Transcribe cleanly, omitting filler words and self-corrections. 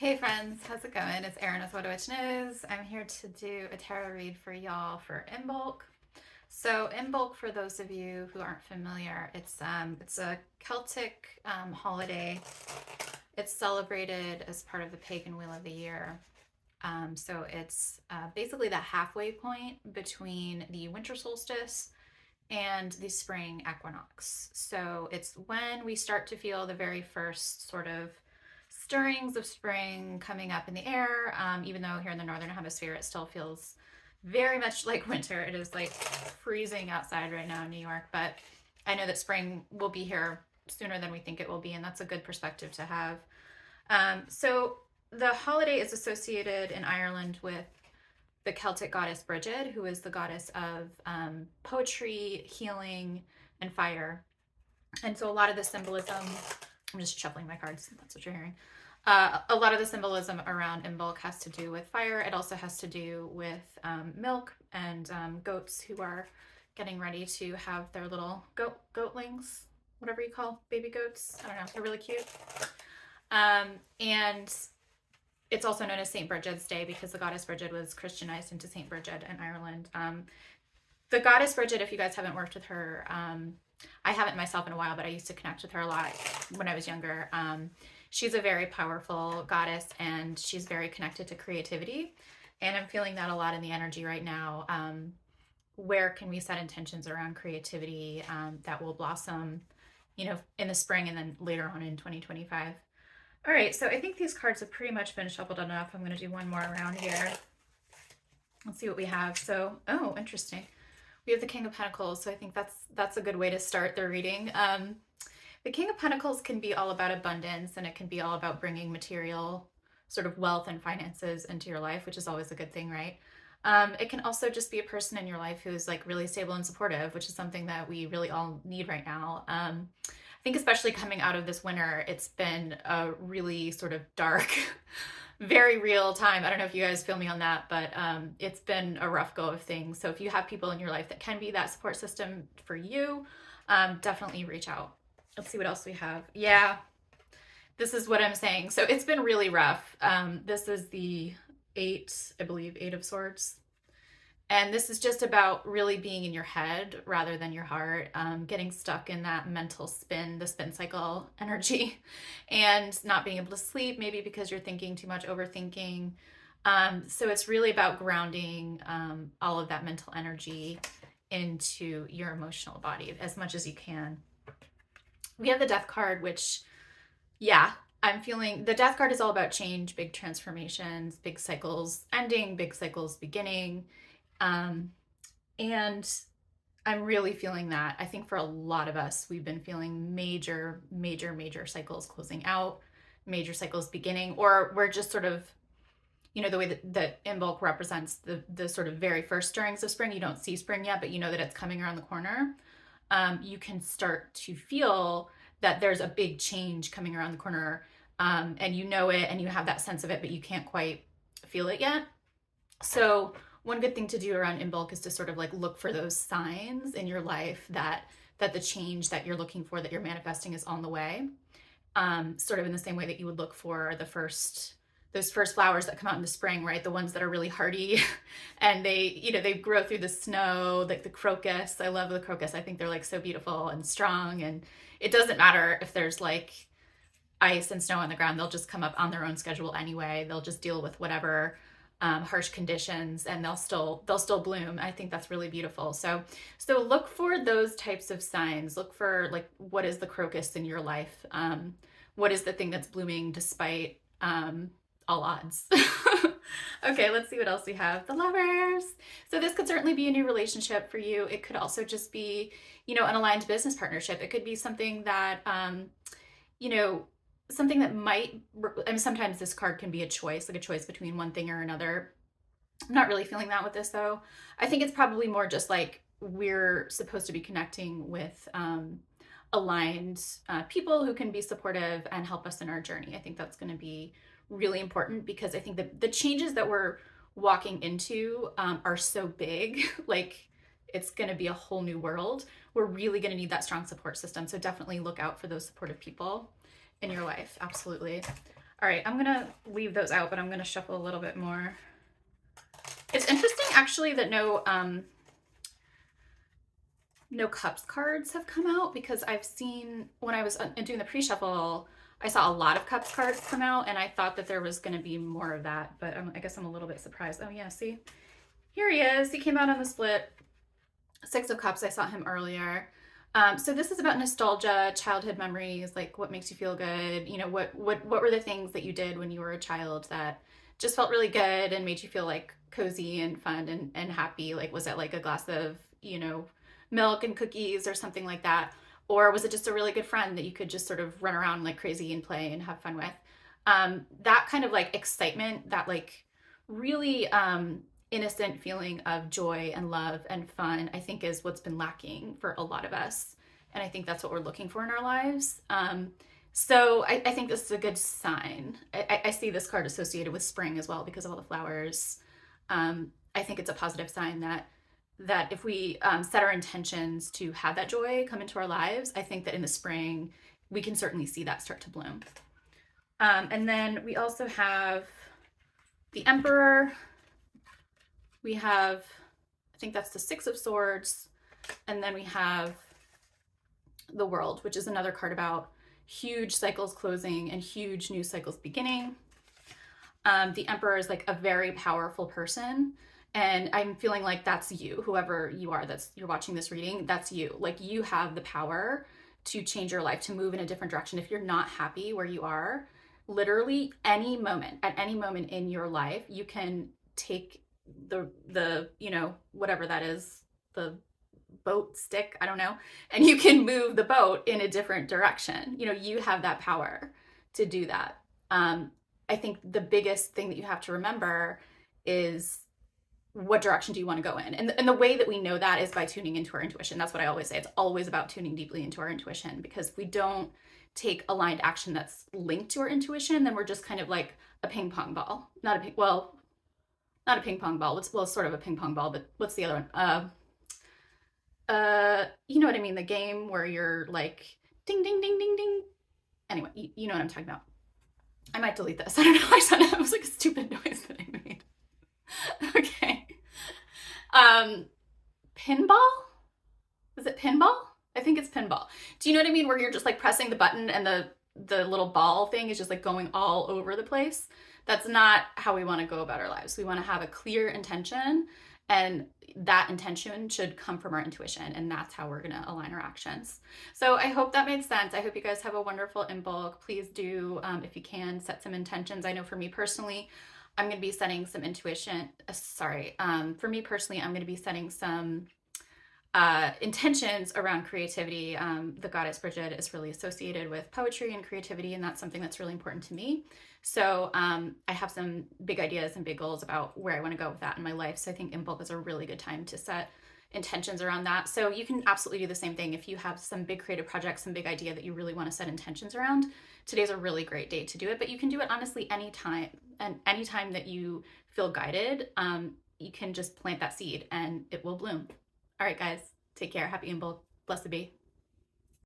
Hey friends, how's it going? It's Erin with What a Witch Knows. I'm here to do a tarot read for y'all for Imbolc. So Imbolc, for those of you who aren't familiar, it's a Celtic holiday. It's celebrated as part of the pagan wheel of the year. So it's basically the halfway point between the winter solstice and the spring equinox. So it's when we start to feel the very first sort of stirrings of spring coming up in the air. Even though here in the northern hemisphere it still feels very much like winter. It is like freezing outside right now in New York, but I know that spring will be here sooner than we think it will be, and that's a good perspective to have. So the holiday is associated in Ireland with the Celtic goddess Brigid, who is the goddess of poetry, healing, and fire. And so a lot of the symbolism, I'm just shuffling my cards, that's what you're hearing. A lot of the symbolism around Imbolc has to do with fire. It also has to do with milk and goats who are getting ready to have their little goatlings, whatever you call baby goats. I don't know, they're really cute. And it's also known as St. Brigid's Day because the goddess Brigid was Christianized into St. Brigid in Ireland. The goddess Brigid, if you guys haven't worked with her, I haven't myself in a while, but I used to connect with her a lot when I was younger. She's a very powerful goddess and she's very connected to creativity. And I'm feeling that a lot in the energy right now. Where can we set intentions around creativity that will blossom, in the spring and then later on in 2025? All right, so I think these cards have pretty much been shuffled enough. I'm going to do one more around here. Let's see what we have. So, oh, interesting. We have the King of Pentacles, so I think that's a good way to start the reading. The King of Pentacles can be all about abundance, and it can be all about bringing material sort of wealth and finances into your life, which is always a good thing, right? It can also just be a person in your life who's like really stable and supportive, which is something that we really all need right now. I think especially coming out of this winter, it's been a really sort of dark, very real time. I don't know if you guys feel me on that, but it's been a rough go of things. So if you have people in your life that can be that support system for you, definitely reach out. Let's see what else we have. Yeah, this is what I'm saying. So it's been really rough. This is the eight of swords. And this is just about really being in your head rather than your heart, getting stuck in that mental spin, the spin cycle energy, and not being able to sleep, maybe because you're thinking too much, overthinking. So it's really about grounding all of that mental energy into your emotional body as much as you can. We have the Death card, which, yeah, I'm feeling the Death card is all about change, big transformations, big cycles ending, big cycles beginning. And I'm really feeling that. I think for a lot of us, we've been feeling major cycles closing out, major cycles beginning, or we're just sort of, the way that Imbolc represents the sort of very first stirrings of spring. You don't see spring yet, but you know that it's coming around the corner. You can start to feel that there's a big change coming around the corner, and you know it and you have that sense of it, but you can't quite feel it yet. So one good thing to do around Imbolc is to sort of like look for those signs in your life that the change that you're looking for, that you're manifesting, is on the way. Sort of in the same way that you would look for those first flowers that come out in the spring, right? The ones that are really hardy and they grow through the snow, like the crocus. I love the crocus. I think they're like so beautiful and strong, and it doesn't matter if there's like ice and snow on the ground. They'll just come up on their own schedule anyway. They'll just deal with whatever harsh conditions, and they'll still bloom. I think that's really beautiful. So look for those types of signs. Look for like, what is the crocus in your life? What is the thing that's blooming despite all odds? Okay, let's see what else we have. The Lovers. So this could certainly be a new relationship for you. It could also just be, an aligned business partnership. It could be something that, something that might, sometimes this card can be a choice, like a choice between one thing or another. I'm not really feeling that with this though. I think it's probably more just like we're supposed to be connecting with aligned people who can be supportive and help us in our journey. I think that's going to be really important because I think that the changes that we're walking into are so big, like it's going to be a whole new world. We're really going to need that strong support system. So definitely look out for those supportive people in your life. Absolutely. All right, I'm gonna leave those out, but I'm gonna shuffle a little bit more. It's interesting actually that no cups cards have come out, because I've seen, when I was doing the pre-shuffle, I saw a lot of cups cards come out, and I thought that there was going to be more of that, but I guess I'm a little bit surprised. Oh yeah, see, here he is. He came out on the split. Six of Cups, I saw him earlier. So this is about nostalgia, childhood memories, like what makes you feel good. You know, what were the things that you did when you were a child that just felt really good and made you feel like cozy and fun and happy? Like, was it like a glass of, you know, milk and cookies or something like that? Or was it just a really good friend that you could just sort of run around like crazy and play and have fun with? That kind of like excitement, that like really innocent feeling of joy and love and fun, I think is what's been lacking for a lot of us. And I think that's what we're looking for in our lives. So I think this is a good sign. I see this card associated with spring as well because of all the flowers. I think it's a positive sign that if we set our intentions to have that joy come into our lives, I think that in the spring, we can certainly see that start to bloom. And then we also have the Emperor. We have, I think that's the Six of Swords. And then we have the World, which is another card about huge cycles closing and huge new cycles beginning. The Emperor is like a very powerful person. And I'm feeling like that's you, whoever you are you're watching this reading, that's you. Like, you have the power to change your life, to move in a different direction. If you're not happy where you are, literally at any moment in your life, you can take the you know, whatever that is, the boat stick, I don't know, and you can move the boat in a different direction. You know, you have that power to do that. I think the biggest thing that you have to remember is, what direction do you want to go in? And the way that we know that is by tuning into our intuition. That's what I always say. It's always about tuning deeply into our intuition, because if we don't take aligned action that's linked to our intuition, then we're just kind of like a ping pong ball. Not a ping pong ball. Well, sort of a ping pong ball, but what's the other one? You know what I mean? The game where you're like ding, ding, ding, ding, ding. Anyway, you know what I'm talking about. I might delete this. I don't know. It was like a stupid noise that I made. Okay. Pinball? Is it pinball? I think it's pinball. Do you know what I mean? Where you're just like pressing the button and the little ball thing is just like going all over the place. That's not how we want to go about our lives. We want to have a clear intention, and that intention should come from our intuition, and that's how we're going to align our actions. So I hope that made sense. I hope you guys have a wonderful Imbolc. Please do, if you can, set some intentions. I know for me personally, I'm going to be setting some for me personally, I'm going to be setting some intentions around creativity. The goddess Brigid is really associated with poetry and creativity, and that's something that's really important to me. So I have some big ideas and big goals about where I want to go with that in my life. So I think Imbolc is a really good time to set intentions around that. So you can absolutely do the same thing. If you have some big creative projects, some big idea that you really want to set intentions around, today's a really great day to do it. But you can do it honestly anytime, and anytime that you feel guided, you can just plant that seed and it will bloom. All right, guys, take care. Happy Imbolc. Blessed be.